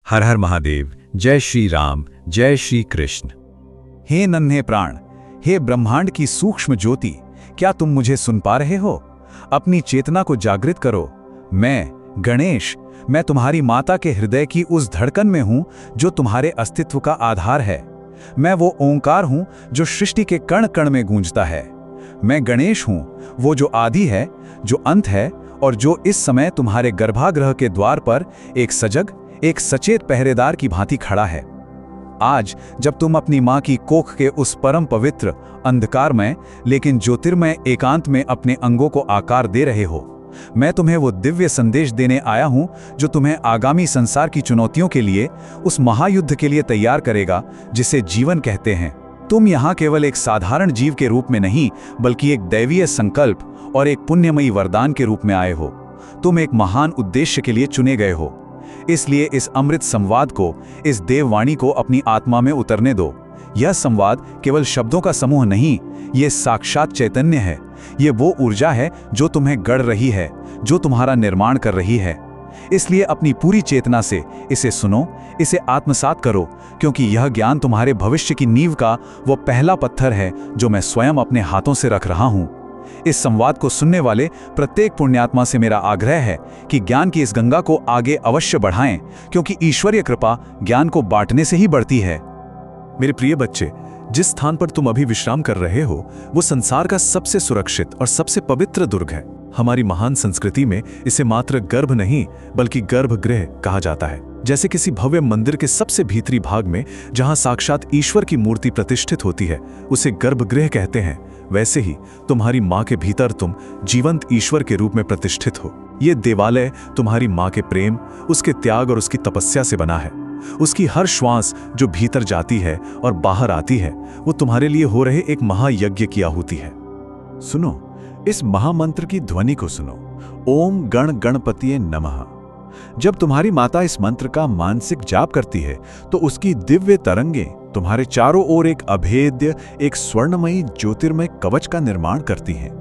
हर हर महादेव। जय श्री राम, जय श्री कृष्ण। हे नन्हे प्राण, हे ब्रह्मांड की सूक्ष्म ज्योति, क्या तुम मुझे सुन पा रहे हो? अपनी चेतना को जागृत करो। मैं गणेश, मैं तुम्हारी माता के हृदय की उस धड़कन में हूं जो तुम्हारे अस्तित्व का आधार है। मैं वो ओंकार हूं जो सृष्टि के कण कण में गूंजता है। मैं गणेश हूं, वो जो आदि है, जो अंत है और जो इस समय तुम्हारे गर्भागृह के द्वार पर एक सजग, एक सचेत पहरेदार की भांति खड़ा है। आज जब तुम अपनी मां की कोख के उस परम पवित्र, अंधकारमय लेकिन ज्योतिर्मय एकांत में अपने अंगों को आकार दे रहे हो, मैं तुम्हें वो दिव्य संदेश देने आया हूं जो तुम्हें आगामी संसार की चुनौतियों के लिए, उस महायुद्ध के लिए तैयार करेगा जिसे जीवन कहते हैं। तुम यहाँ केवल एक साधारण जीव के रूप में नहीं, बल्कि एक दैवीय संकल्प और एक पुण्यमयी वरदान के रूप में आए हो। तुम एक महान उद्देश्य के लिए चुने गए हो। इसलिए इस अमृत संवाद को, इस देववाणी को अपनी आत्मा में उतरने दो। यह संवाद केवल शब्दों का समूह नहीं, ये साक्षात चैतन्य है। ये वो ऊर्जा है जो तुम्हें गढ़ रही है, जो तुम्हारा निर्माण कर रही है। इसलिए अपनी पूरी चेतना से इसे सुनो, इसे आत्मसात करो, क्योंकि यह ज्ञान तुम्हारे भविष्य की नींव का वो पहला पत्थर है जो मैं स्वयं अपने हाथों से रख रहा हूं। इस संवाद को सुनने वाले प्रत्येक पुण्यात्मा से मेरा आग्रह है कि ज्ञान की इस गंगा को आगे अवश्य बढ़ाएं, क्योंकि ईश्वरीय कृपा ज्ञान को बांटने से ही बढ़ती है। मेरे प्रिय बच्चे, जिस स्थान पर तुम अभी विश्राम कर रहे हो, वो संसार का सबसे सुरक्षित और सबसे पवित्र दुर्ग है। हमारी महान संस्कृति में इसे मात्र गर्भ नहीं, बल्कि गर्भगृह कहा जाता है। जैसे किसी भव्य मंदिर के सबसे भीतरी भाग में जहां साक्षात ईश्वर की मूर्ति प्रतिष्ठित होती है, उसे गर्भगृह कहते हैं। वैसे ही तुम्हारी मां के भीतर तुम जीवंत ईश्वर के रूप में प्रतिष्ठित हो। ये देवालय तुम्हारी मां के प्रेम, उसके त्याग और उसकी तपस्या से बना है। उसकी हर श्वास जो भीतर जाती है और बाहर आती है, वो तुम्हारे लिए हो रहे एक महायज्ञ की आहुति है। सुनो, इस महामंत्र की ध्वनि को सुनो। ओम गण गणपतिये नमः। जब तुम्हारी माता इस मंत्र का मानसिक जाप करती है, तो उसकी दिव्य तरंगें तुम्हारे चारों ओर एक अभेद्य, एक स्वर्णमयी ज्योतिर्मय कवच का निर्माण करती हैं।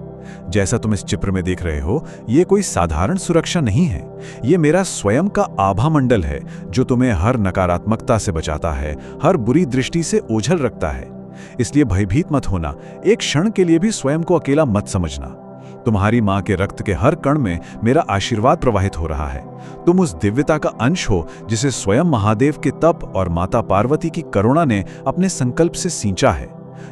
जैसा तुम इस चित्र में देख रहे हो, ये कोई साधारण सुरक्षा नहीं है। ये मेरा स्वयं का आभा मंडल है जो तुम्हें हर नकारात्मकता से बचाता है, हर बुरी दृष्टि से ओझल रखता है। इसलिए भयभीत मत होना, एक क्षण के लिए भी स्वयं को अकेला मत समझना। तुम्हारी मां के रक्त के हर कण में मेरा आशीर्वाद प्रवाहित हो रहा है। तुम उस दिव्यता का अंश हो जिसे स्वयं महादेव के तप और माता पार्वती की करुणा ने अपने संकल्प से सींचा है।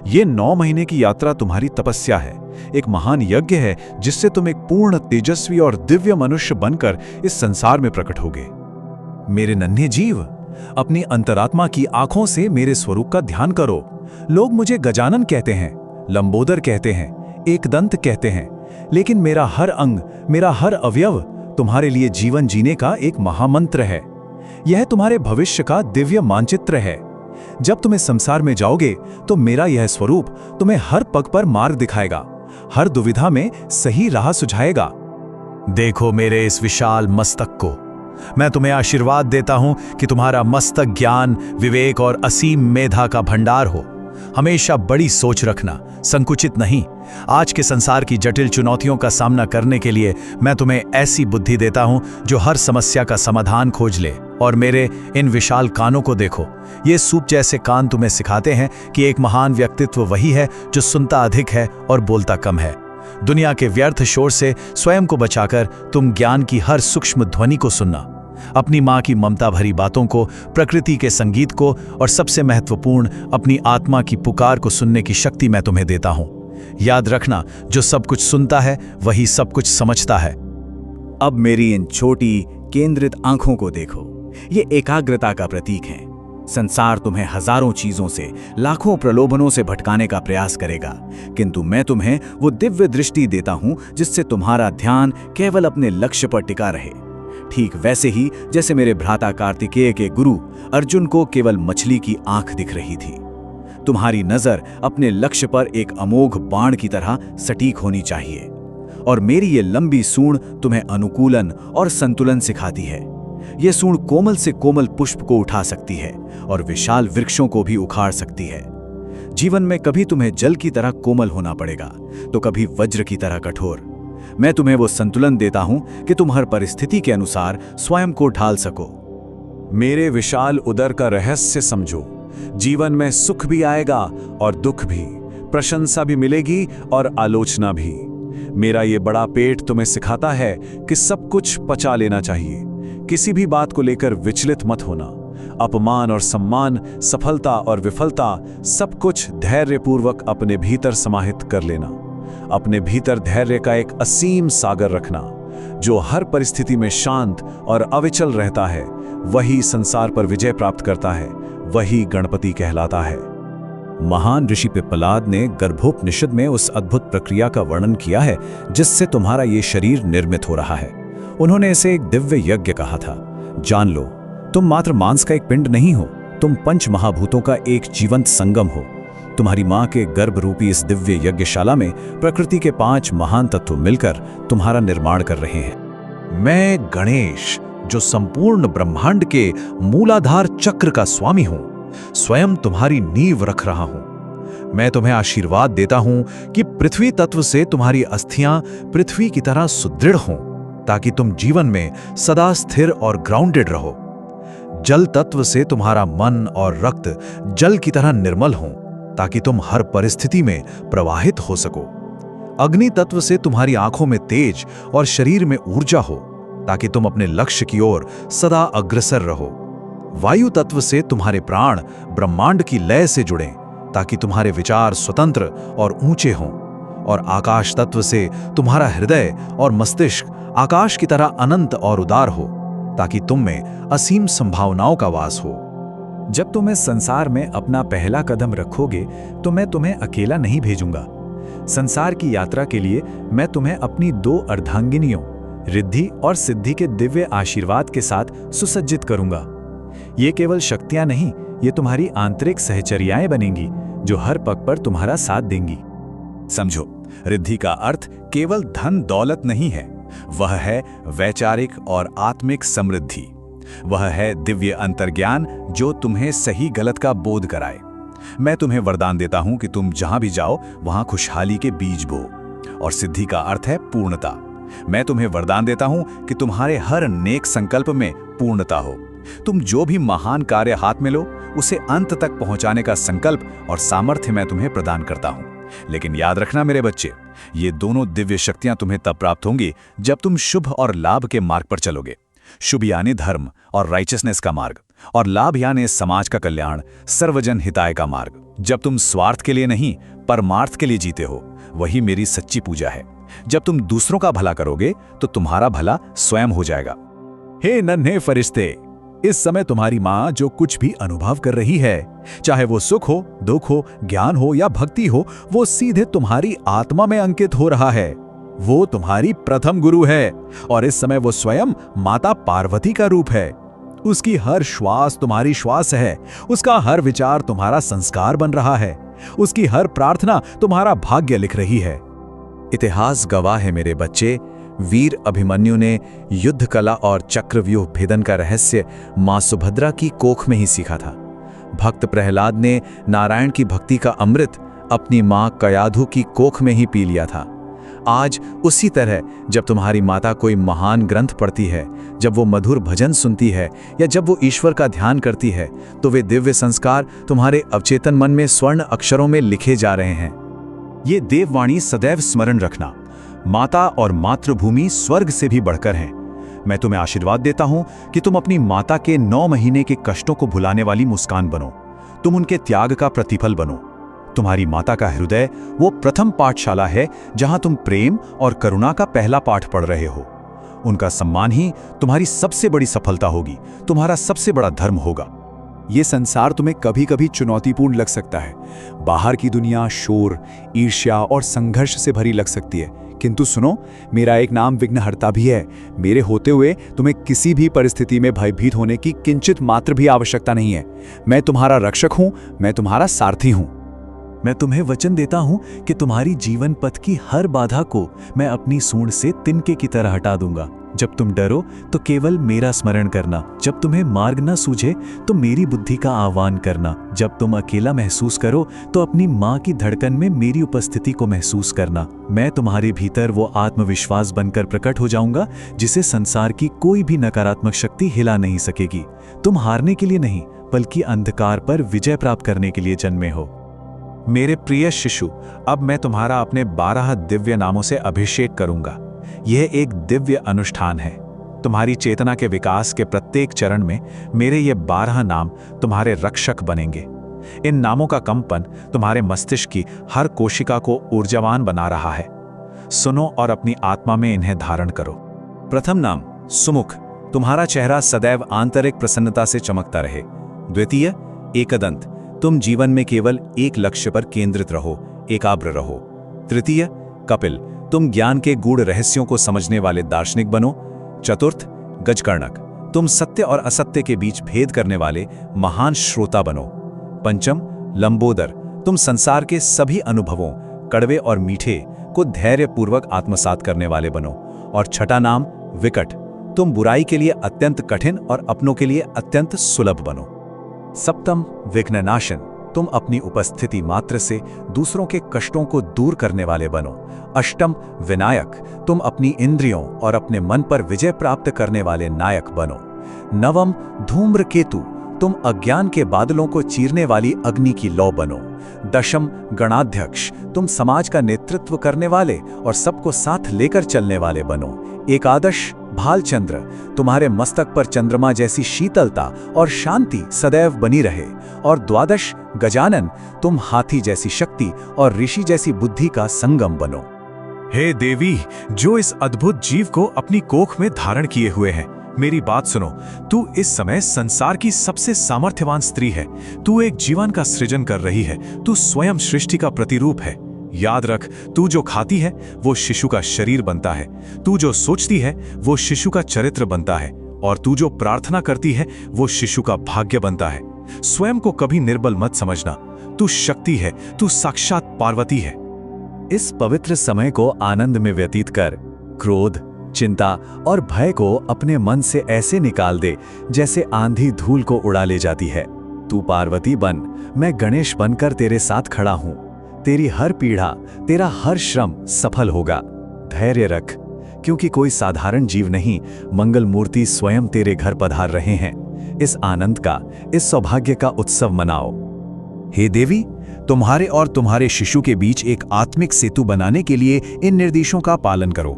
ये 9 महीने की यात्रा तुम्हारी तपस्या है, एक महान यज्ञ है जिससे तुम एक पूर्ण, तेजस्वी और दिव्य मनुष्य बनकर इस संसार में प्रकट होगे। मेरे नन्हे जीव, अपनी अंतरात्मा की आंखों से मेरे स्वरूप का ध्यान करो। लोग मुझे गजानन कहते हैं, लंबोदर कहते हैं, एकदंत कहते हैं, लेकिन मेरा हर अंग, मेरा हर अवयव तुम्हारे लिए जीवन जीने का एक महामंत्र है। यह तुम्हारे भविष्य का दिव्य मानचित्र है। जब तुम इस संसार में जाओगे तो मेरा यह स्वरूप तुम्हें हर पग पर मार्ग दिखाएगा, हर दुविधा में सही राह सुझाएगा। देखो मेरे इस विशाल मस्तक को। मैं तुम्हें आशीर्वाद देता हूं कि तुम्हारा मस्तक ज्ञान, विवेक और असीम मेधा का भंडार हो। हमेशा बड़ी सोच रखना, संकुचित नहीं। आज के संसार की जटिल चुनौतियों का सामना करने के लिए मैं तुम्हें ऐसी बुद्धि देता हूं जो हर समस्या का समाधान खोज ले। और मेरे इन विशाल कानों को देखो। ये सूप जैसे कान तुम्हें सिखाते हैं कि एक महान व्यक्तित्व वही है जो सुनता अधिक है और बोलता कम है। दुनिया के व्यर्थ शोर से स्वयं को बचाकर तुम ज्ञान की हर सूक्ष्म ध्वनि को सुनना, अपनी मां की ममता भरी बातों को, प्रकृति के संगीत को और सबसे महत्वपूर्ण, अपनी आत्मा की पुकार को सुनने की शक्ति मैं तुम्हें देता हूं। याद रखना, जो सब कुछ सुनता है वही सब कुछ समझता है। अब मेरी इन छोटी केंद्रित आंखों को देखो। ये एकाग्रता का प्रतीक है। संसार तुम्हें हजारों चीजों से, लाखों प्रलोभनों से भटकाने का प्रयास करेगा, किंतु मैं तुम्हें वो दिव्य दृष्टि देता हूं जिससे तुम्हारा ध्यान केवल अपने लक्ष्य पर टिका रहे। ठीक वैसे ही जैसे मेरे भ्राता कार्तिकेय के गुरु अर्जुन को केवल मछली की आंख दिख रही थी। तुम्हारी नजर अपने लक्ष्य पर एक अमोघ बाण की तरह सटीक होनी चाहिए। और मेरी ये लंबी सूंड तुम्हें अनुकूलन और संतुलन सिखाती है। ये सूंड कोमल से कोमल पुष्प को उठा सकती है और विशाल वृक्षों को भी उखाड़ सकती है। जीवन में कभी तुम्हें जल की तरह कोमल होना पड़ेगा, तो कभी वज्र की तरह कठोर। मैं तुम्हें वो संतुलन देता हूं कि तुम हर परिस्थिति के अनुसार स्वयं को ढाल सको। मेरे विशाल उदर का रहस्य समझो। जीवन में सुख भी आएगा और दुख भी, प्रशंसा भी मिलेगी और आलोचना भी। मेरा ये बड़ा पेट तुम्हें सिखाता है कि सब कुछ पचा लेना चाहिए। किसी भी बात को लेकर विचलित मत होना। अपमान और सम्मान, सफलता और विफलता, सब कुछ धैर्यपूर्वक अपने भीतर समाहित कर लेना। अपने भीतर धैर्य का एक असीम सागर रखना। जो हर परिस्थिति में शांत और अविचल रहता है वही संसार पर विजय प्राप्त करता है, वही गणपति कहलाता है। महान ऋषि पिप्पलाद ने गर्भोपनिषद में उस अद्भुत प्रक्रिया का वर्णन किया है जिससे तुम्हारा ये शरीर निर्मित हो रहा है। उन्होंने इसे एक दिव्य यज्ञ कहा था। जान लो, तुम मात्र मांस का एक पिंड नहीं हो, तुम पंच महाभूतों का एक जीवंत संगम हो। तुम्हारी मां के गर्भ रूपी इस दिव्य यज्ञशाला में प्रकृति के 5 महान तत्व मिलकर तुम्हारा निर्माण कर रहे हैं। मैं गणेश, जो संपूर्ण ब्रह्मांड के मूलाधार चक्र का स्वामी हूं, स्वयं तुम्हारी नींव रख रहा हूं। मैं तुम्हें आशीर्वाद देता हूं कि पृथ्वी तत्व से तुम्हारी अस्थियां पृथ्वी की तरह सुदृढ़ हों, ताकि तुम जीवन में सदा स्थिर और ग्राउंडेड रहो। जल तत्व से तुम्हारा मन और रक्त जल की तरह निर्मल हों, ताकि तुम हर परिस्थिति में प्रवाहित हो सको। अग्नि तत्व से तुम्हारी आंखों में तेज और शरीर में ऊर्जा हो, ताकि तुम अपने लक्ष्य की ओर सदा अग्रसर रहो। वायु तत्व से तुम्हारे प्राण ब्रह्मांड की लय से जुड़ें, ताकि तुम्हारे विचार स्वतंत्र और ऊंचे हों। और आकाश तत्व से तुम्हारा हृदय और मस्तिष्क आकाश की तरह अनंत और उदार हो, ताकि तुम में असीम संभावनाओं का वास हो। जब तुम इस संसार में अपना पहला कदम रखोगे तो मैं तुम्हें अकेला नहीं भेजूंगा। संसार की यात्रा के लिए मैं तुम्हें अपनी 2 अर्धांगिनियों रिद्धि और सिद्धि के दिव्य आशीर्वाद के साथ सुसज्जित करूंगा। ये केवल शक्तियां नहीं, ये तुम्हारी आंतरिक सहचर्याएं बनेंगी जो हर पग पर तुम्हारा साथ देंगी। समझो, रिद्धि का अर्थ केवल धन दौलत नहीं है, वह है वैचारिक और आत्मिक समृद्धि। वह है दिव्य अंतर्ज्ञान जो तुम्हें सही गलत का बोध कराए। मैं तुम्हें वरदान देता हूं कि तुम जहां भी जाओ वहां खुशहाली के बीज बो। और सिद्धि का अर्थ है पूर्णता। मैं तुम्हें वरदान देता हूं कि तुम्हारे हर नेक संकल्प में पूर्णता हो। तुम जो भी महान कार्य हाथ में लो, उसे अंत तक पहुंचाने का संकल्प और सामर्थ्य मैं तुम्हें प्रदान करता हूं। लेकिन याद रखना मेरे बच्चे, ये दोनों दिव्य शक्तियां तुम्हें तब प्राप्त होंगी जब तुम शुभ और लाभ के मार्ग पर चलोगे। शुभ यानी धर्म और राइचसनेस का मार्ग, और लाभ यानी समाज का कल्याण, सर्वजन हिताय का मार्ग। जब तुम स्वार्थ के लिए नहीं, परमार्थ के लिए जीते हो, वही मेरी सच्ची पूजा है। जब तुम दूसरों का भला करोगे तो तुम्हारा भला स्वयं हो जाएगा। हे नन्हे फरिश्ते, इस समय तुम्हारी मां जो कुछ भी अनुभव कर रही है, चाहे वो सुख हो, दुख हो, ज्ञान हो या भक्ति हो, वो सीधे तुम्हारी आत्मा में अंकित हो रहा है। वो तुम्हारी प्रथम गुरु है और इस समय वो स्वयं माता पार्वती का रूप है। उसकी हर श्वास तुम्हारी श्वास है, उसका हर विचार तुम्हारा संस्कार बन रहा है, उसकी हर प्रार्थना तुम्हारा भाग्य लिख रही है। इतिहास गवाह है मेरे बच्चे, वीर अभिमन्यु ने युद्ध कला और चक्रव्यूह भेदन का रहस्य मां सुभद्रा की कोख में ही सीखा था। भक्त प्रहलाद ने नारायण की भक्ति का अमृत अपनी मां कयाधु की कोख में ही पी लिया था। आज उसी तरह जब तुम्हारी माता कोई महान ग्रंथ पढ़ती है, जब वो मधुर भजन सुनती है या जब वो ईश्वर का ध्यान करती है, तो वे दिव्य संस्कार तुम्हारे अवचेतन मन में स्वर्ण अक्षरों में लिखे जा रहे हैं। ये देववाणी सदैव स्मरण रखना, माता और मातृभूमि स्वर्ग से भी बढ़कर हैं। मैं तुम्हें आशीर्वाद देता हूं कि तुम अपनी माता के 9 महीने के कष्टों को भुलाने वाली मुस्कान बनो। तुम उनके त्याग का प्रतिफल बनो। तुम्हारी माता का हृदय वो प्रथम पाठशाला है जहां तुम प्रेम और करुणा का पहला पाठ पढ़ रहे हो। उनका सम्मान ही तुम्हारी सबसे बड़ी सफलता होगी, तुम्हारा सबसे बड़ा धर्म होगा। ये संसार तुम्हें कभी कभी चुनौतीपूर्ण लग सकता है। बाहर की दुनिया शोर, ईर्ष्या और संघर्ष से भरी लग सकती है, किंतु सुनो, मेरा एक नाम विघ्नहर्ता भी है। मेरे होते हुए तुम्हें किसी भी परिस्थिति में भयभीत होने की किंचित मात्र भी आवश्यकता नहीं है। मैं तुम्हारा रक्षक हूं, मैं तुम्हारा सारथी हूं। मैं तुम्हें वचन देता हूं कि तुम्हारी जीवन पथ की हर बाधा को मैं अपनी सूंड से तिनके की तरह हटा दूंगा। जब तुम डरो तो केवल मेरा स्मरण करना, जब तुम्हें मार्ग न सूझे तो मेरी बुद्धि का आह्वान करना, जब तुम अकेला महसूस करो तो अपनी माँ की धड़कन में मेरी उपस्थिति को महसूस करना। मैं तुम्हारे भीतर वो आत्मविश्वास बनकर प्रकट हो जाऊंगा जिसे संसार की कोई भी नकारात्मक शक्ति हिला नहीं सकेगी। तुम हारने के लिए नहीं, बल्कि अंधकार पर विजय प्राप्त करने के लिए जन्मे हो। मेरे प्रिय शिशु, अब मैं तुम्हारा अपने 12 दिव्य नामों से अभिषेक करूंगा। यह एक दिव्य अनुष्ठान है। तुम्हारी चेतना के विकास के प्रत्येक चरण में मेरे ये 12 नाम तुम्हारे रक्षक बनेंगे। इन नामों का कंपन तुम्हारे मस्तिष्क की हर कोशिका को ऊर्जावान बना रहा है। सुनो और अपनी आत्मा में इन्हें धारण करो। प्रथम नाम सुमुख, तुम्हारा चेहरा सदैव आंतरिक प्रसन्नता से चमकता रहे। द्वितीय एकदंत, तुम जीवन में केवल एक लक्ष्य पर केंद्रित रहो, एकाग्र रहो। तृतीय कपिल, तुम ज्ञान के गूढ़ रहस्यों को समझने वाले दार्शनिक बनो। चतुर्थ गजकर्णक, तुम सत्य और असत्य के बीच भेद करने वाले महान श्रोता बनो। पंचम लंबोदर, तुम संसार के सभी अनुभवों, कड़वे और मीठे, को धैर्यपूर्वक आत्मसात करने वाले बनो। और छठा नाम विकट, तुम बुराई के लिए अत्यंत कठिन और अपनों के लिए अत्यंत सुलभ बनो। सप्तम विघ्ननाशन, तुम अपनी उपस्थिति मात्र से दूसरों के कष्टों को दूर करने वाले बनो। अष्टम विनायक, तुम अपनी इंद्रियों और अपने मन पर विजय प्राप्त करने वाले नायक बनो। नवम धूम्रकेतु, तुम अज्ञान के बादलों को चीरने वाली अग्नि की लौ बनो। दशम गणाध्यक्ष, तुम समाज का नेतृत्व करने वाले और सबको साथ लेकर चलने वाले बनो। एकादश भालचंद्र, तुम्हारे मस्तक पर चंद्रमा जैसी शीतलता और शांति सदैव बनी रहे। और द्वादश गजानन, तुम हाथी जैसी शक्ति और ऋषि जैसी बुद्धि का संगम बनो। हे देवी, जो इस अद्भुत जीव को अपनी कोख में धारण किए हुए है, मेरी बात सुनो। तू इस समय संसार की सबसे सामर्थ्यवान स्त्री है। तू एक जीवन का सृजन कर रही है। तू स्वयं सृष्टि का प्रतिरूप है। याद रख, तू जो खाती है वो शिशु का शरीर बनता है। तू जो सोचती है वो शिशु का चरित्र बनता है। और तू जो प्रार्थना करती है वो शिशु का भाग्य बनता है। स्वयं को कभी निर्बल मत समझना। तू शक्ति है, तू साक्षात पार्वती है। इस पवित्र समय को आनंद में व्यतीत कर क्रोध, चिंता और भय को अपने मन से ऐसे निकाल दे जैसे आंधी धूल को उड़ा ले जाती है। तू पार्वती बन, मैं गणेश बनकर तेरे साथ खड़ा हूं। तेरी हर पीड़ा, तेरा हर श्रम सफल होगा। धैर्य रख, क्योंकि कोई साधारण जीव नहीं, मंगल मूर्ति स्वयं तेरे घर पधार रहे हैं। इस आनंद का, इस सौभाग्य का उत्सव मनाओ। हे देवी, तुम्हारे और तुम्हारे शिशु के बीच एक आत्मिक सेतु बनाने के लिए इन निर्देशों का पालन करो।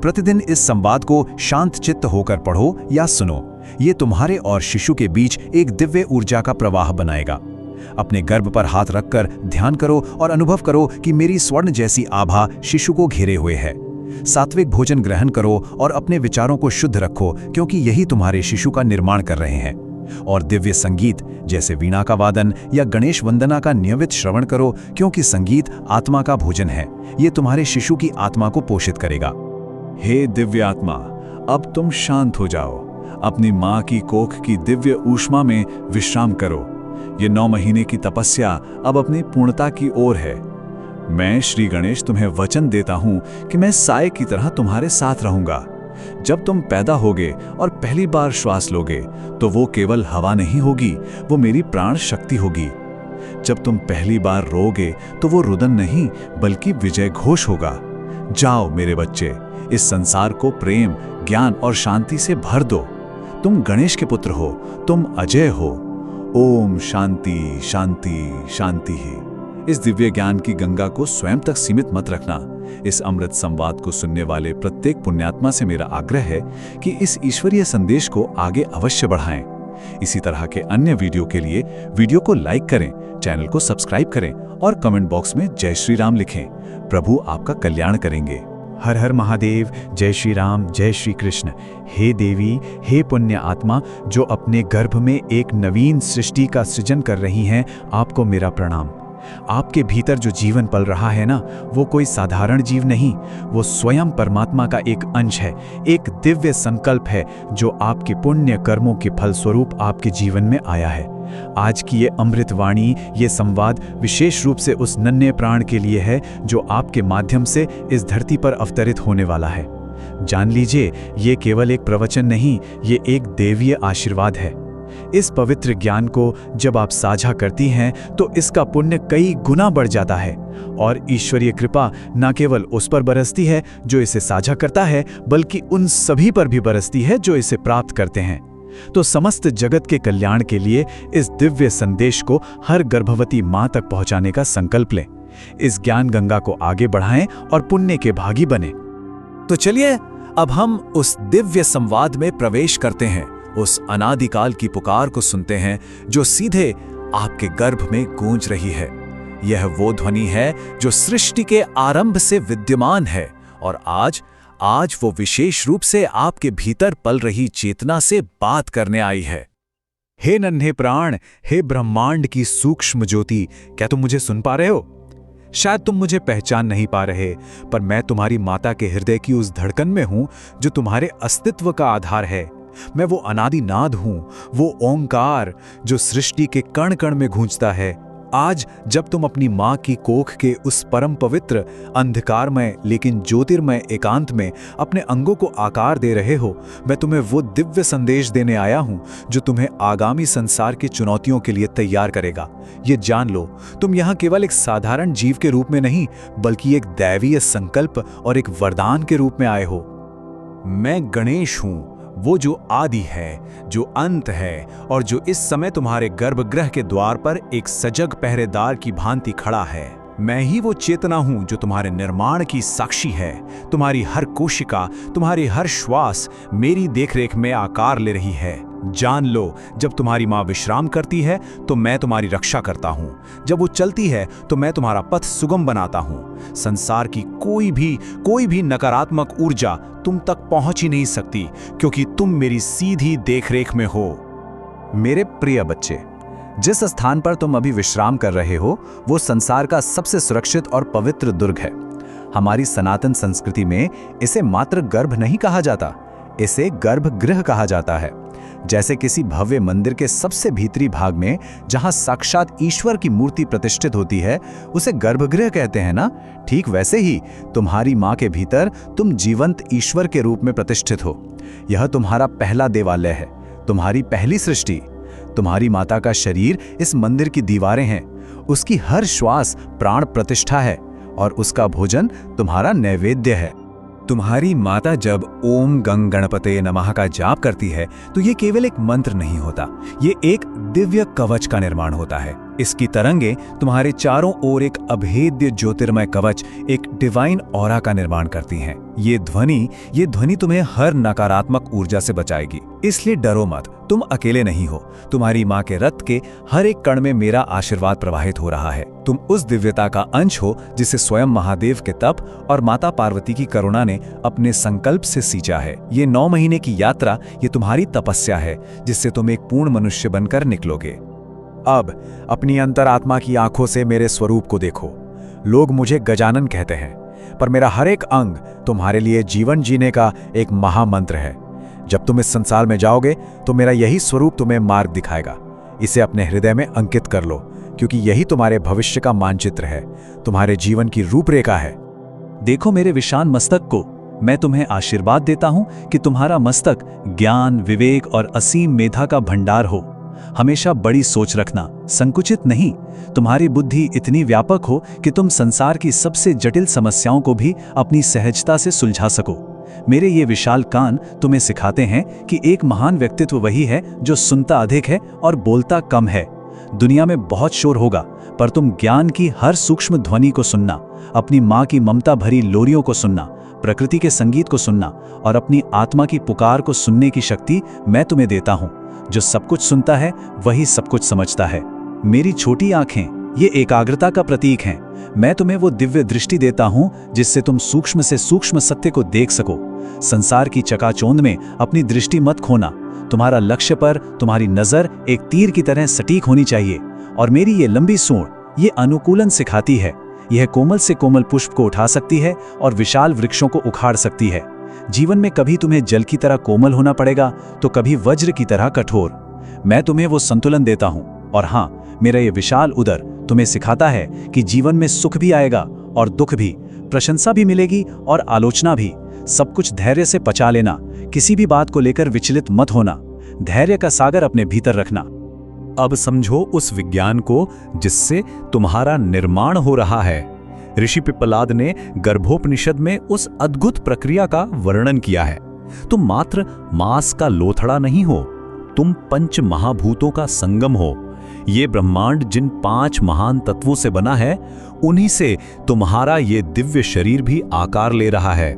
प्रतिदिन इस संवाद को शांत चित्त होकर पढ़ो या सुनो। ये तुम्हारे और शिशु के बीच एक दिव्य ऊर्जा का प्रवाह बनाएगा। अपने गर्भ पर हाथ रखकर ध्यान करो और अनुभव करो कि मेरी स्वर्ण जैसी आभा शिशु को घेरे हुए है। सात्विक भोजन ग्रहण करो और अपने विचारों को शुद्ध रखो, क्योंकि यही तुम्हारे शिशु का निर्माण कर रहे हैं। और दिव्य संगीत जैसे वीणा का वादन या गणेश वंदना का नियमित श्रवण करो, क्योंकि संगीत आत्मा का भोजन है। ये तुम्हारे शिशु की आत्मा को पोषित करेगा। हे दिव्य आत्मा, अब तुम शांत हो जाओ। अपनी माँ की कोख की दिव्य ऊष्मा में विश्राम करो। ये 9 महीने की तपस्या अब अपनी पूर्णता की ओर है। मैं श्री गणेश तुम्हें वचन देता हूं कि मैं साए की तरह तुम्हारे साथ रहूंगा। जब तुम पैदा होगे और पहली बार श्वास लोगे तो वो केवल हवा नहीं होगी, वो मेरी प्राण शक्ति होगी। जब तुम पहली बार रोगे तो वो रुदन नहीं बल्कि विजय घोष होगा। जाओ मेरे बच्चे, इस संसार को प्रेम, ज्ञान और शांति से भर दो। तुम गणेश के पुत्र हो, तुम अजय हो। ओम शांति शांति शांति ही। इस दिव्य ज्ञान की गंगा को स्वयं तक सीमित मत रखना। इस अमृत संवाद को सुनने वाले प्रत्येक पुण्यात्मा से मेरा आग्रह है कि इस ईश्वरीय संदेश को आगे अवश्य बढ़ाएं। इसी तरह के अन्य वीडियो के लिए वीडियो को लाइक करें, चैनल को सब्सक्राइब करें और कमेंट बॉक्स में जय श्री राम लिखें। प्रभु आपका कल्याण करेंगे। हर हर महादेव, जय श्री राम, जय श्री कृष्ण। हे देवी, हे पुण्य आत्मा जो अपने गर्भ में एक नवीन सृष्टि का सृजन कर रही हैं, आपको मेरा प्रणाम। आपके भीतर जो जीवन पल रहा है ना, वो कोई साधारण जीव नहीं, वो स्वयं परमात्मा का एक अंश है, एक दिव्य संकल्प है जो आपके पुण्य कर्मों के फलस्वरूप आपके जीवन में आया है। आज की ये अमृत वाणी, ये संवाद विशेष रूप से उस नन्हे प्राण के लिए है जो आपके माध्यम से इस धरती पर अवतरित होने वाला है। जान लीजिए, ये केवल एक प्रवचन नहीं, ये एक देवीय आशीर्वाद है। इस पवित्र ज्ञान को जब आप साझा करती हैं तो इसका पुण्य कई गुना बढ़ जाता है और ईश्वरीय कृपा न केवल उस पर बरसती है जो इसे साझा करता है, बल्कि उन सभी पर भी बरसती है जो इसे प्राप्त करते हैं। तो समस्त जगत के कल्याण के लिए इस दिव्य संदेश को हर गर्भवती मां तक पहुंचाने का संकल्प लें। इस ज्ञान गंगा को आगे बढ़ाएं और पुण्य के भागी बने। तो चलिए अब हम उस दिव्य संवाद में प्रवेश करते हैं, उस अनादिकाल की पुकार को सुनते हैं जो सीधे आपके गर्भ में गूंज रही है। यह वो ध्वनि है जो सृष्टि के आरंभ से विद्यमान है और आज वो विशेष रूप से आपके भीतर पल रही चेतना से बात करने आई है। हे नन्हे प्राण, हे ब्रह्मांड की सूक्ष्म ज्योति, क्या तुम मुझे सुन पा रहे हो? शायद तुम मुझे पहचान नहीं पा रहे, पर मैं तुम्हारी माता के हृदय की उस धड़कन में हूं जो तुम्हारे अस्तित्व का आधार है। मैं वो अनादि नाद हूं, वो ओंकार जो सृष्टि के कण कण में गूंजता है। आज जब तुम अपनी मां की कोख के उस परम पवित्र अंधकारमय लेकिन ज्योतिर्मय एकांत में अपने अंगों को आकार दे रहे हो, मैं तुम्हें वो दिव्य संदेश देने आया हूं जो तुम्हें आगामी संसार की चुनौतियों के लिए तैयार करेगा। ये जान लो, तुम यहाँ केवल एक साधारण जीव के रूप में नहीं, बल्कि एक दैवीय संकल्प और एक वरदान के रूप में आए हो। मैं गणेश हूं, वो जो आदि है, जो अंत है और जो इस समय तुम्हारे गर्भगृह के द्वार पर एक सजग पहरेदार की भांति खड़ा है। मैं ही वो चेतना हूं जो तुम्हारे निर्माण की साक्षी है। तुम्हारी हर कोशिका, तुम्हारी हर श्वास मेरी देखरेख में आकार ले रही है। जान लो, जब तुम्हारी माँ विश्राम करती है तो मैं तुम्हारी रक्षा करता हूँ। जब वो चलती है तो मैं तुम्हारा पथ सुगम बनाता हूँ। संसार की कोई भी नकारात्मक ऊर्जा तुम तक पहुँच ही नहीं सकती, क्योंकि तुम मेरी सीधी देखरेख में हो। मेरे प्रिय बच्चे, जिस स्थान पर तुम अभी विश्राम कर रहे हो वो संसार का सबसे सुरक्षित और पवित्र दुर्ग है। हमारी सनातन संस्कृति में इसे मात्र गर्भ नहीं कहा जाता, इसे गर्भगृह कहा जाता है। जैसे किसी भव्य मंदिर के सबसे भीतरी भाग में जहां साक्षात ईश्वर की मूर्ति प्रतिष्ठित होती है, उसे गर्भगृह कहते हैं ना। ठीक वैसे ही तुम्हारी मां के भीतर तुम जीवंत ईश्वर के रूप में प्रतिष्ठित हो। यह तुम्हारा पहला देवालय है, तुम्हारी पहली सृष्टि। तुम्हारी माता का शरीर इस मंदिर की दीवारें हैं, उसकी हर श्वास प्राण प्रतिष्ठा है और उसका भोजन तुम्हारा नैवेद्य है। तुम्हारी माता जब ओम गंग गणपते नमः का जाप करती है तो ये केवल एक मंत्र नहीं होता, ये एक दिव्य कवच का निर्माण होता है। इसकी तरंगे तुम्हारे चारों ओर एक अभेद्य ज्योतिर्मय कवच, एक डिवाइन ऑरा का निर्माण करती हैं। ये ध्वनि तुम्हें हर नकारात्मक ऊर्जा से बचाएगी। इसलिए डरो मत, तुम अकेले नहीं हो। तुम्हारी माँ के रक्त के हर एक कण में मेरा आशीर्वाद प्रवाहित हो रहा है। तुम उस दिव्यता का अंश हो जिसे स्वयं महादेव के तप और माता पार्वती की करुणा ने अपने संकल्प से सींचा है। ये 9 महीने की यात्रा, ये तुम्हारी तपस्या है जिससे तुम एक पूर्ण मनुष्य बनकर निकलोगे। अब अपनी अंतरात्मा की आंखों से मेरे स्वरूप को देखो। लोग मुझे गजानन कहते हैं, पर मेरा हर एक अंग तुम्हारे लिए जीवन जीने का एक महामंत्र है। जब तुम इस संसार में जाओगे तो मेरा यही स्वरूप तुम्हें मार्ग दिखाएगा। इसे अपने हृदय में अंकित कर लो, क्योंकि यही तुम्हारे भविष्य का मानचित्र है, तुम्हारे जीवन की रूपरेखा है। देखो मेरे विशाल मस्तक को, मैं तुम्हें आशीर्वाद देता हूं कि तुम्हारा मस्तक ज्ञान, विवेक और असीम मेधा का भंडार हो। हमेशा बड़ी सोच रखना, संकुचित नहीं। तुम्हारी बुद्धि इतनी व्यापक हो कि तुम संसार की सबसे जटिल समस्याओं को भी अपनी सहजता से सुलझा सको। मेरे ये विशाल कान तुम्हें सिखाते हैं कि एक महान व्यक्तित्व वही है जो सुनता अधिक है और बोलता कम है। दुनिया में बहुत शोर होगा, पर तुम ज्ञान की हर सूक्ष्म ध्वनि को सुनना, अपनी माँ की ममता भरी लोरियों को सुनना, प्रकृति के संगीत को सुनना और अपनी आत्मा की पुकार को सुनने की शक्ति मैं तुम्हें देता हूँ। जो सब कुछ सुनता है वही सब कुछ समझता है। मेरी छोटी आंखें ये एकाग्रता का प्रतीक हैं। मैं तुम्हें वो दिव्य दृष्टि देता हूं जिससे तुम सूक्ष्म से सूक्ष्म सत्य को देख सको। संसार की चकाचौंध में अपनी दृष्टि मत खोना। तुम्हारा लक्ष्य पर तुम्हारी नजर एक तीर की तरह सटीक होनी चाहिए। और मेरी ये लंबी सूंड ये अनुकूलन सिखाती है। यह कोमल से कोमल पुष्प को उठा सकती है और विशाल वृक्षों को उखाड़ सकती है। जीवन में कभी तुम्हें जल की तरह कोमल होना पड़ेगा तो कभी वज्र की तरह कठोर। मैं तुम्हें वो संतुलन देता हूं। और हाँ, मेरा ये विशाल उदर तुम्हें सिखाता है कि जीवन में सुख भी आएगा और दुख भी, प्रशंसा भी मिलेगी और आलोचना भी। सब कुछ धैर्य से पचा लेना, किसी भी बात को लेकर विचलित मत होना, धैर्य का सागर अपने भीतर रखना। अब समझो उस विज्ञान को जिससे तुम्हारा निर्माण हो रहा है। ऋषि पिप्पलाद ने गर्भोपनिषद में उस अद्भुत प्रक्रिया का वर्णन किया है। तुम मात्र मांस का लोथड़ा नहीं हो, तुम पंच महाभूतों का संगम हो। ये ब्रह्मांड जिन 5 महान तत्वों से बना है, उन्हीं से तुम्हारा ये दिव्य शरीर भी आकार ले रहा है।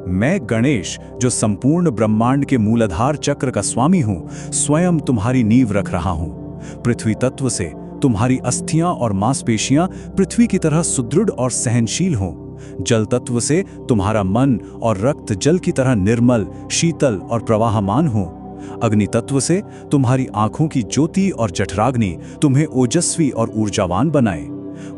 मैं गणेश, जो संपूर्ण ब्रह्मांड के मूलाधार चक्र का स्वामी हूं, स्वयं तुम्हारी नींव रख रहा हूं। पृथ्वी तत्व से तुम्हारी अस्थियां और मांसपेशियां पृथ्वी की तरह सुदृढ़ और सहनशील हों। जल तत्व से तुम्हारा मन और रक्त जल की तरह निर्मल, शीतल और प्रवाहमान हो। अग्नि तत्व से तुम्हारी आंखों की ज्योति और जठराग्नि तुम्हें ओजस्वी और ऊर्जावान बनाए।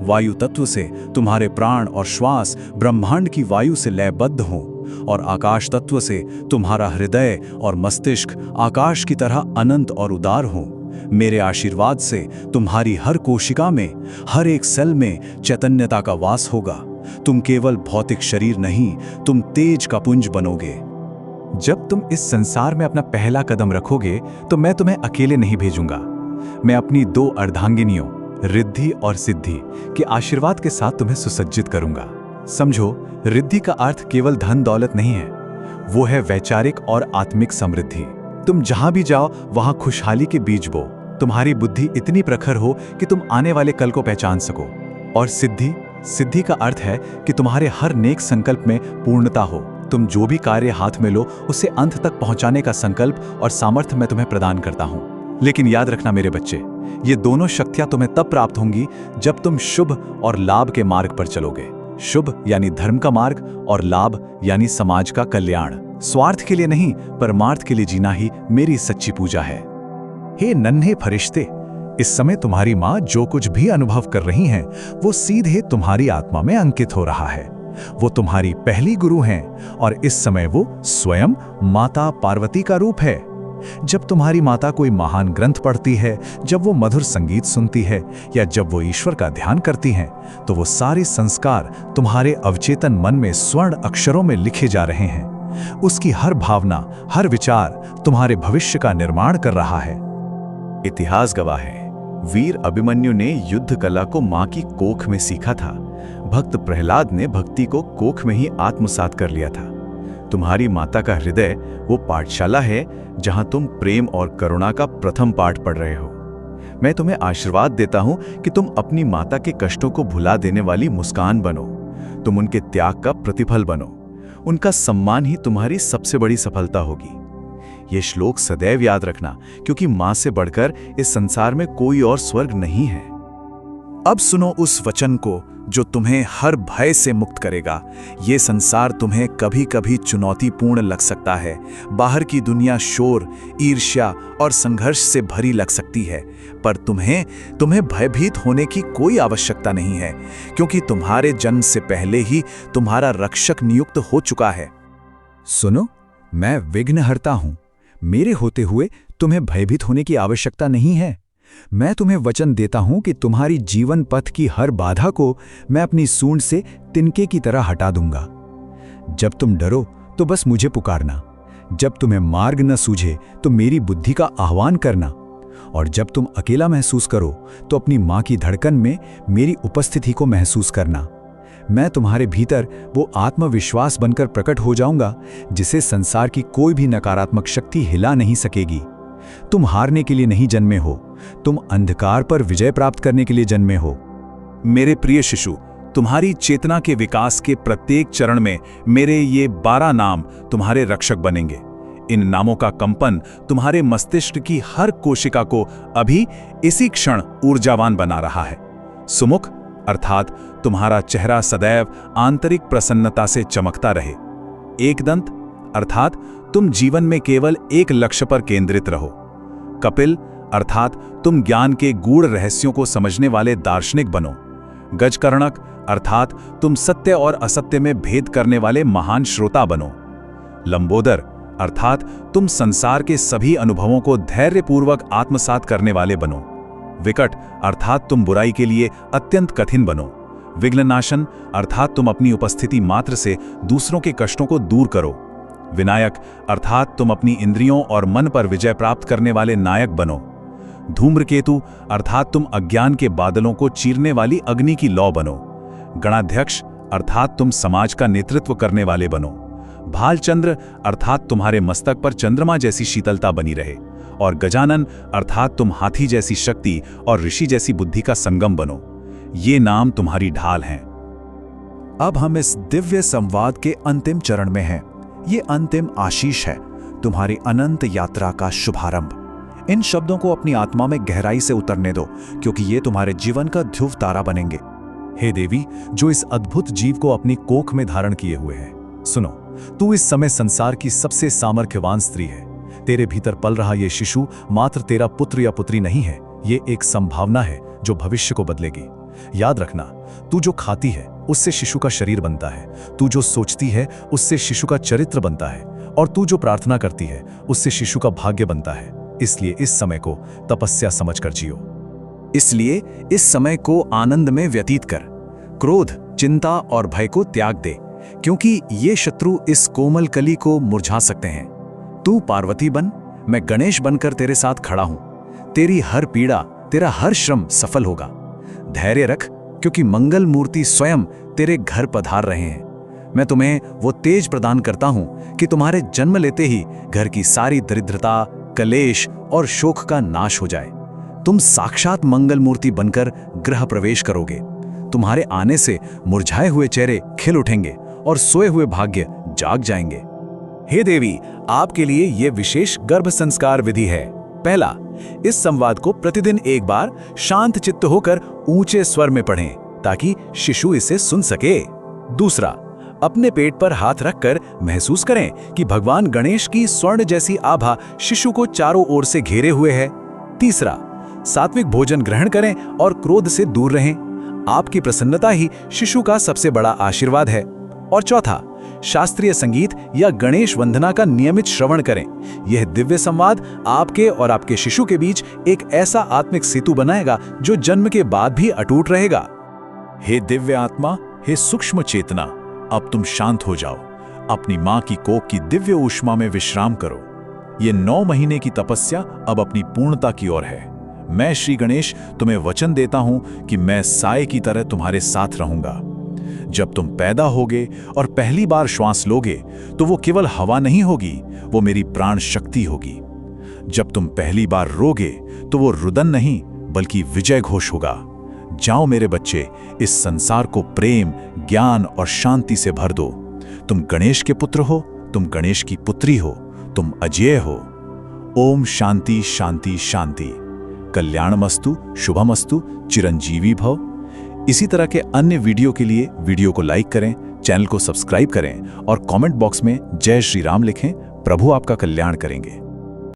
वायु तत्व से तुम्हारे प्राण और श्वास ब्रह्मांड की वायु से लयबद्ध हों, और आकाश तत्व से तुम्हारा हृदय और मस्तिष्क आकाश की तरह अनंत और उदार हों। मेरे आशीर्वाद से तुम्हारी हर कोशिका में, हर एक सेल में चैतन्यता का वास होगा। तुम केवल भौतिक शरीर नहीं, तुम तेज का पुंज बनोगे। जब तुम इस संसार में अपना पहला कदम रखोगे तो मैं तुम्हें अकेले नहीं भेजूंगा। मैं अपनी 2 अर्धांगिनियों रिद्धि और सिद्धि के आशीर्वाद के साथ तुम्हें सुसज्जित करूंगा। समझो, रिद्धि का अर्थ केवल धन दौलत नहीं है, वो है वैचारिक और आत्मिक समृद्धि। तुम जहां भी जाओ वहां खुशहाली के बीज बो। तुम्हारी बुद्धि इतनी प्रखर हो कि तुम आने वाले कल को पहचान सको। और सिद्धि का अर्थ है कि तुम्हारे हर नेक संकल्प में पूर्णता हो। तुम जो भी कार्य हाथ में लो, उसे अंत तक पहुंचाने का संकल्प और सामर्थ्य मैं तुम्हें प्रदान करता हूं। लेकिन याद रखना मेरे बच्चे, ये दोनों शक्तियां तुम्हें तब प्राप्त होंगी जब तुम शुभ और लाभ के मार्ग पर चलोगे। शुभ यानी धर्म का मार्ग, और लाभ यानी समाज का कल्याण। स्वार्थ के लिए नहीं, परमार्थ के लिए जीना ही मेरी सच्ची पूजा है। हे नन्हे फरिश्ते, इस समय तुम्हारी माँ जो कुछ भी अनुभव कर रही हैं, वो सीधे तुम्हारी आत्मा में अंकित हो रहा है। वो तुम्हारी पहली गुरु हैं, और इस समय वो स्वयं माता पार्वती का रूप है। जब तुम्हारी माता कोई महान ग्रंथ पढ़ती है, जब वो मधुर संगीत सुनती है, या जब वो ईश्वर का ध्यान करती हैं, तो वो सारे संस्कार तुम्हारे अवचेतन मन में स्वर्ण अक्षरों में लिखे जा रहे हैं। उसकी हर भावना, हर विचार तुम्हारे भविष्य का निर्माण कर रहा है। इतिहास गवाह है, वीर अभिमन्यु ने युद्ध कला को मां की कोख में सीखा था। भक्त प्रहलाद ने भक्ति को कोख में ही आत्मसात कर लिया था। तुम्हारी माता का हृदय वो पाठशाला है जहां तुम प्रेम और करुणा का प्रथम पाठ पढ़ रहे हो। मैं तुम्हें आशीर्वाद देता हूं कि तुम अपनी माता के कष्टों को भुला देने वाली मुस्कान बनो। तुम उनके त्याग का प्रतिफल बनो। उनका सम्मान ही तुम्हारी सबसे बड़ी सफलता होगी। ये श्लोक सदैव याद रखना, क्योंकि मां से बढ़कर इस संसार में कोई और स्वर्ग नहीं है। अब सुनो उस वचन को जो तुम्हें हर भय से मुक्त करेगा। ये संसार तुम्हें कभी कभी चुनौतीपूर्ण लग सकता है। बाहर की दुनिया शोर, ईर्ष्या और संघर्ष से भरी लग सकती है, पर तुम्हें भयभीत होने की कोई आवश्यकता नहीं है, क्योंकि तुम्हारे जन्म से पहले ही तुम्हारा रक्षक नियुक्त हो चुका है। सुनो, मैं विघ्नहर्ता हूं। मेरे होते हुए तुम्हें भयभीत होने की आवश्यकता नहीं है। मैं तुम्हें वचन देता हूं कि तुम्हारी जीवन पथ की हर बाधा को मैं अपनी सूंड से तिनके की तरह हटा दूंगा। जब तुम डरो तो बस मुझे पुकारना। जब तुम्हें मार्ग न सूझे तो मेरी बुद्धि का आह्वान करना। और जब तुम अकेला महसूस करो तो अपनी मां की धड़कन में मेरी उपस्थिति को महसूस करना। मैं तुम्हारे भीतर वो आत्मविश्वास बनकर प्रकट हो जाऊंगा जिसे संसार की कोई भी नकारात्मक शक्ति हिला नहीं सकेगी। तुम हारने के लिए नहीं जन्मे हो, तुम अंधकार पर विजय प्राप्त करने के लिए जन्मे हो। मेरे प्रिय शिशु, तुम्हारी चेतना के विकास के प्रत्येक चरण में मेरे ये 12 नाम तुम्हारे रक्षक बनेंगे। इन नामों का कंपन तुम्हारे मस्तिष्क की हर कोशिका को अभी इसी क्षण ऊर्जावान बना रहा है। सुमुख अर्थात तुम्हारा चेहरा सदैव आंतरिक प्रसन्नता से चमकता रहे। एकदंत अर्थात तुम जीवन में केवल एक लक्ष्य पर केंद्रित रहो। कपिल अर्थात तुम ज्ञान के गूढ़ रहस्यों को समझने वाले दार्शनिक बनो। गजकर्णक अर्थात तुम सत्य और असत्य में भेद करने वाले महान श्रोता बनो। लंबोदर अर्थात तुम संसार के सभी अनुभवों को धैर्यपूर्वक आत्मसात करने वाले बनो। विकट अर्थात तुम बुराई के लिए अत्यंत कठिन बनो। विघ्ननाशन अर्थात तुम अपनी उपस्थिति मात्र से दूसरों के कष्टों को दूर करो। विनायक अर्थात तुम अपनी इंद्रियों और मन पर विजय प्राप्त करने वाले नायक बनो। धूम्रकेतु अर्थात तुम अज्ञान के बादलों को चीरने वाली अग्नि की लौ बनो। गणाध्यक्ष अर्थात तुम समाज का नेतृत्व करने वाले बनो। भालचंद्र अर्थात तुम्हारे मस्तक पर चंद्रमा जैसी शीतलता बनी रहे। और गजानन अर्थात तुम हाथी जैसी शक्ति और ऋषि जैसी बुद्धि का संगम बनो। ये नाम तुम्हारी ढाल हैं। अब हम इस दिव्य संवाद के अंतिम चरण में हैं। ये अंतिम आशीष है, तुम्हारी अनंत यात्रा का शुभारंभ। इन शब्दों को अपनी आत्मा में गहराई से उतरने दो, क्योंकि ये तुम्हारे जीवन का ध्रुव तारा बनेंगे। हे देवी, जो इस अद्भुत जीव को अपनी कोख में धारण किए हुए है, सुनो, तू इस समय संसार की सबसे सामर्थ्यवान स्त्री है। तेरे भीतर पल रहा ये शिशु मात्र तेरा पुत्र या पुत्री नहीं है, ये एक संभावना है जो भविष्य को बदलेगी। याद रखना, तू जो खाती है उससे शिशु का शरीर बनता है, तू जो सोचती है उससे शिशु का चरित्र बनता है, और तू जो प्रार्थना करती है उससे शिशु का भाग्य बनता है। इसलिए इस समय को तपस्या समझकर जियो। इसलिए इस समय को आनंद में व्यतीत कर। क्रोध, चिंता और भय को त्याग दे, क्योंकि ये शत्रु इस कोमल कली को मुरझा सकते हैं। तू पार्वती बन, मैं गणेश बनकर तेरे साथ खड़ा हूं। तेरी हर पीड़ा, तेरा हर श्रम सफल होगा। धैर्य रख, क्योंकि मंगल मूर्ति स्वयं तेरे घर पधार रहे हैं। मैं तुम्हें वो तेज प्रदान करता हूं कि तुम्हारे जन्म लेते ही घर की सारी दरिद्रता, कलेश और शोक का नाश हो जाए। तुम साक्षात मंगल मूर्ति बनकर गृह प्रवेश करोगे। तुम्हारे आने से मुरझाए हुए चेहरे खिल उठेंगे और सोए हुए भाग्य जाग जाएंगे। हे देवी, आपके लिए यह विशेष गर्भ संस्कार विधि है। पहला, इस संवाद को प्रतिदिन एक बार शांत चित्त होकर ऊंचे स्वर में पढ़ें ताकि शिशु इसे सुन सके। दूसरा, अपने पेट पर हाथ रखकर महसूस करें कि भगवान गणेश की स्वर्ण जैसी आभा शिशु को चारों ओर से घेरे हुए है। तीसरा, सात्विक भोजन ग्रहण करें और क्रोध से दूर रहें। आपकी प्रसन्नता ही शिशु का सबसे बड़ा आशीर्वाद है। और चौथा, शास्त्रीय संगीत या गणेश वंदना का नियमित श्रवण करें। यह दिव्य संवाद आपके और आपके शिशु के बीच एक ऐसा आत्मिक सेतु बनाएगा जो जन्म के बाद भी अटूट रहेगा। हे दिव्य आत्मा, हे सूक्ष्म चेतना, अब तुम शांत हो जाओ। अपनी मां की कोख की दिव्य ऊष्मा में विश्राम करो। ये 9 महीने की तपस्या अब अपनी पूर्णता की ओर है। मैं श्री गणेश तुम्हें वचन देता हूं कि मैं साए की तरह तुम्हारे साथ रहूंगा। जब तुम पैदा होगे और पहली बार श्वास लोगे तो वो केवल हवा नहीं होगी, वो मेरी प्राण शक्ति होगी। जब तुम पहली बार रोगे तो वो रुदन नहीं बल्कि विजय घोष होगा। जाओ मेरे बच्चे, इस संसार को प्रेम, ज्ञान और शांति से भर दो। तुम गणेश के पुत्र हो, तुम गणेश की पुत्री हो, तुम अजेय हो। ओम शांति शांति शांति। कल्याणमस्तु, शुभमस्तु, चिरंजीवी भव। इसी तरह के अन्य वीडियो के लिए वीडियो को लाइक करें, चैनल को सब्सक्राइब करें और कमेंट बॉक्स में जय श्री राम लिखें। प्रभु आपका कल्याण करेंगे।